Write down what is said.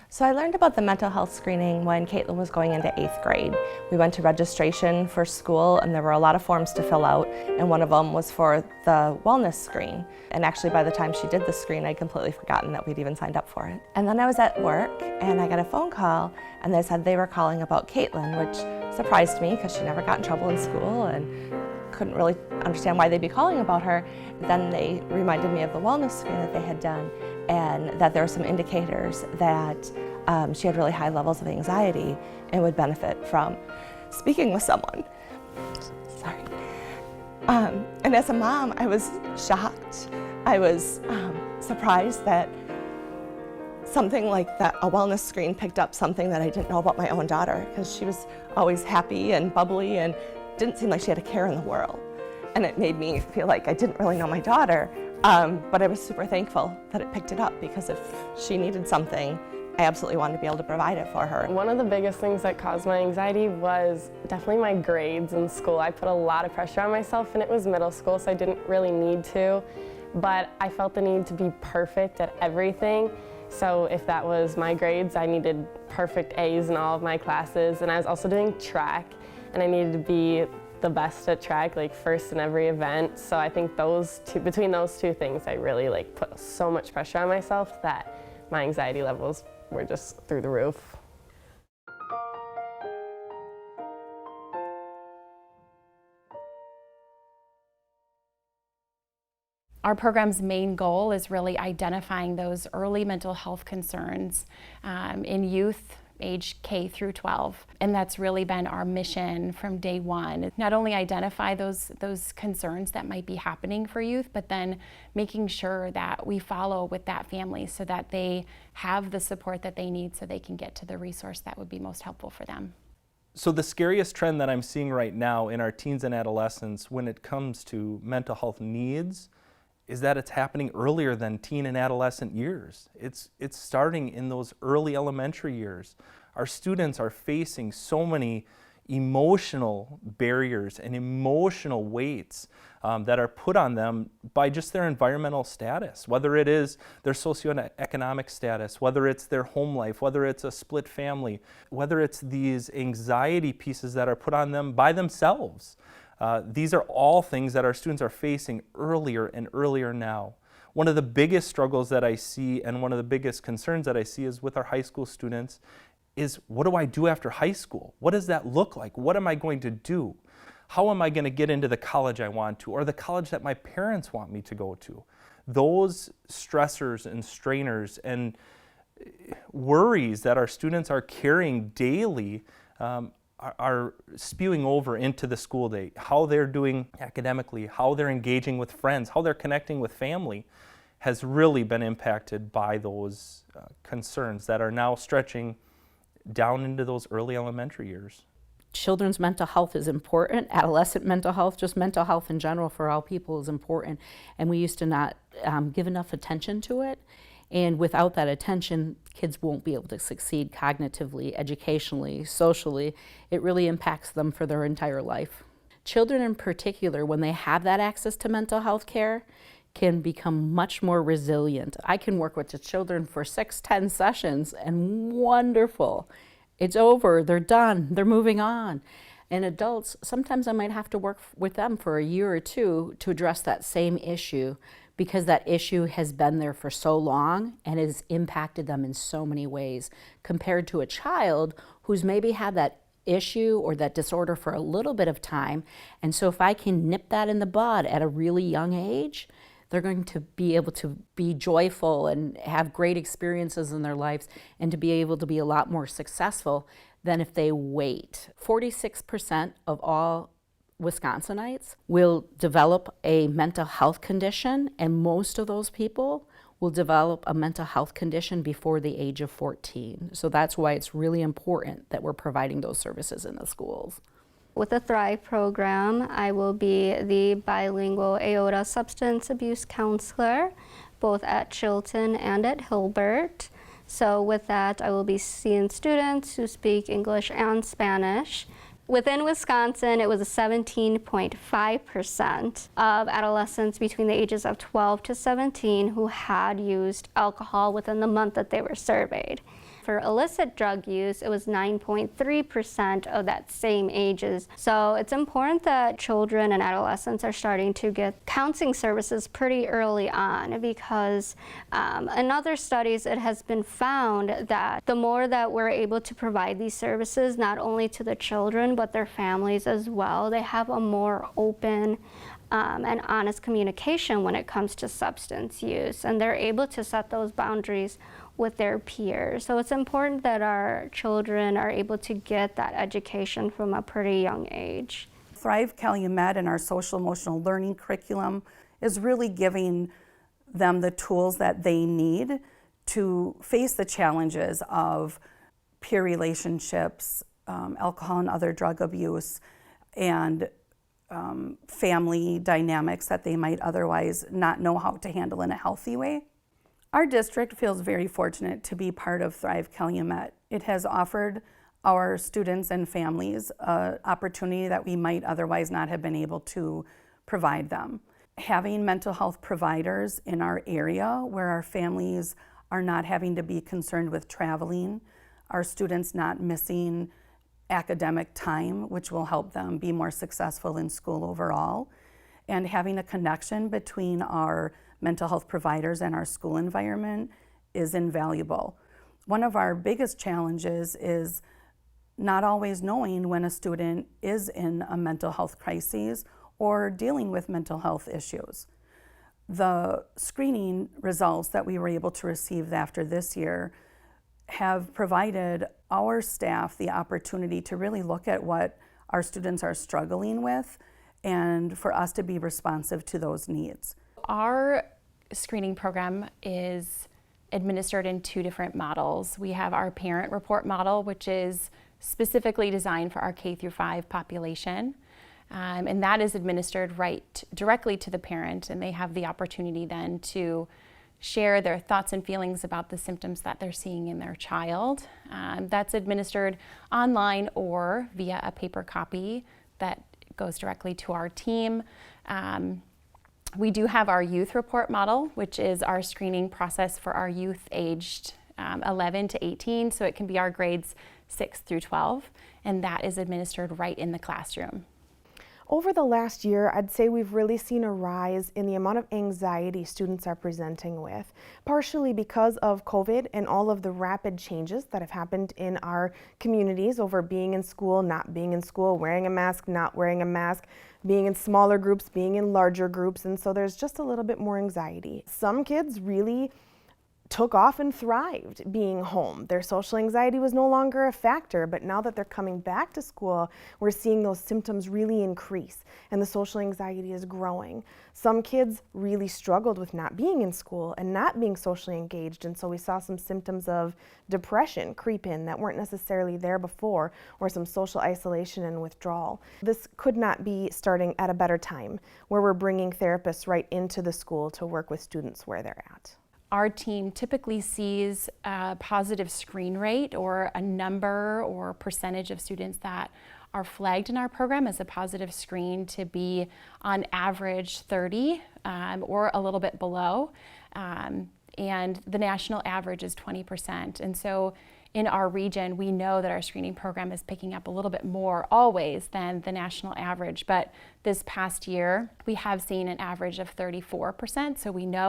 So I learned about the mental health screening when Caitlin was going into 8th grade. We went to registration for school and there were a lot of forms to fill out, and one of them was for the wellness screen. And actually by the time she did the screen, I'd completely forgotten that we'd even signed up for it. And then I was at work and I got a phone call and they said they were calling about Caitlin, which surprised me because she never got in trouble in school and couldn't really understand why they'd be calling about her. Then they reminded me of the wellness screen that they had done and that there were some indicators that she had really high levels of anxiety and would benefit from speaking with someone. Sorry. And as a mom, I was shocked. I was surprised that something like that, a wellness screen, picked up something that I didn't know about my own daughter, because she was always happy and bubbly and didn't seem like she had a care in the world. And it made me feel like I didn't really know my daughter, but I was super thankful that it picked it up, because if she needed something, I absolutely wanted to be able to provide it for her. One of the biggest things that caused my anxiety was definitely my grades in school. I put a lot of pressure on myself, and it was middle school, so I didn't really need to, but I felt the need to be perfect at everything. So if that was my grades, I needed perfect A's in all of my classes, and I was also doing track, and I needed to be the best at track, like first in every event. So I think between those two things, I really put so much pressure on myself that my anxiety levels were just through the roof. Our program's main goal is really identifying those early mental health concerns in youth age K through 12. And that's really been our mission from day one. Not only identify those concerns that might be happening for youth, but then making sure that we follow with that family so that they have the support that they need so they can get to the resource that would be most helpful for them. So the scariest trend that I'm seeing right now in our teens and adolescents when it comes to mental health needs is that it's happening earlier than teen and adolescent years. It's starting in those early elementary years. Our students are facing so many emotional barriers and emotional weights that are put on them by just their environmental status, whether it is their socioeconomic status, whether it's their home life, whether it's a split family, whether it's these anxiety pieces that are put on them by themselves. These are all things that our students are facing earlier and earlier now. One of the biggest struggles that I see and one of the biggest concerns that I see is with our high school students is, what do I do after high school? What does that look like? What am I going to do? How am I going to get into the college I want to, or the college that my parents want me to go to? Those stressors and strainers and worries that our students are carrying daily are spewing over into the school day. How they're doing academically, how they're engaging with friends, how they're connecting with family has really been impacted by those concerns that are now stretching down into those early elementary years. Children's mental health is important. Adolescent mental health, just mental health in general for all people is important. And we used to not give enough attention to it. And without that attention, kids won't be able to succeed cognitively, educationally, socially. It really impacts them for their entire life. Children in particular, when they have that access to mental health care, can become much more resilient. I can work with the children for 6-10 sessions and wonderful. It's over, they're done, they're moving on. And adults, sometimes I might have to work with them for a year or two to address that same issue, because that issue has been there for so long and has impacted them in so many ways, compared to a child who's maybe had that issue or that disorder for a little bit of time. And so if I can nip that in the bud at a really young age, they're going to be able to be joyful and have great experiences in their lives and to be able to be a lot more successful than if they wait. 46% of all Wisconsinites will develop a mental health condition, and most of those people will develop a mental health condition before the age of 14. So that's why it's really important that we're providing those services in the schools. With the Thrive program, I will be the bilingual AOTA substance abuse counselor, both at Chilton and at Hilbert. So with that, I will be seeing students who speak English and Spanish. Within Wisconsin, it was 17.5% of adolescents between the ages of 12 to 17 who had used alcohol within the month that they were surveyed. For illicit drug use, it was 9.3% of that same ages. So it's important that children and adolescents are starting to get counseling services pretty early on, because in other studies it has been found that the more that we're able to provide these services, not only to the children but their families as well, they have a more open and honest communication when it comes to substance use, and they're able to set those boundaries with their peers. So it's important that our children are able to get that education from a pretty young age. Thrive Calumet and our social emotional learning curriculum is really giving them the tools that they need to face the challenges of peer relationships, alcohol and other drug abuse, and family dynamics that they might otherwise not know how to handle in a healthy way. Our district feels very fortunate to be part of Thrive Calumet. It has offered our students and families an opportunity that we might otherwise not have been able to provide them. Having mental health providers in our area where our families are not having to be concerned with traveling, our students not missing academic time, which will help them be more successful in school overall, and having a connection between our mental health providers and our school environment is invaluable. One of our biggest challenges is not always knowing when a student is in a mental health crisis or dealing with mental health issues. The screening results that we were able to receive after this year have provided our staff the opportunity to really look at what our students are struggling with and for us to be responsive to those needs. Our screening program is administered in two different models. We have our parent report model, which is specifically designed for our K-5 population. And that is administered right directly to the parent, and they have the opportunity then to share their thoughts and feelings about the symptoms that they're seeing in their child. That's administered online or via a paper copy that goes directly to our team. We do have our youth report model, which is our screening process for our youth aged 11 to 18, so it can be our grades 6 through 12, and that is administered right in the classroom. Over the last year, I'd say we've really seen a rise in the amount of anxiety students are presenting with, partially because of COVID and all of the rapid changes that have happened in our communities over being in school, not being in school, wearing a mask, not wearing a mask, being in smaller groups, being in larger groups, and so there's just a little bit more anxiety. Some kids really took off and thrived being home. Their social anxiety was no longer a factor, but now that they're coming back to school, we're seeing those symptoms really increase and the social anxiety is growing. Some kids really struggled with not being in school and not being socially engaged, and so we saw some symptoms of depression creep in that weren't necessarily there before, or some social isolation and withdrawal. This could not be starting at a better time, where we're bringing therapists right into the school to work with students where they're at. Our team typically sees a positive screen rate, or a number or percentage of students that are flagged in our program as a positive screen, to be on average 30 or a little bit below, and the national average is 20%. And so in our region, we know that our screening program is picking up a little bit more always than the national average, but this past year we have seen an average of 34%, so we know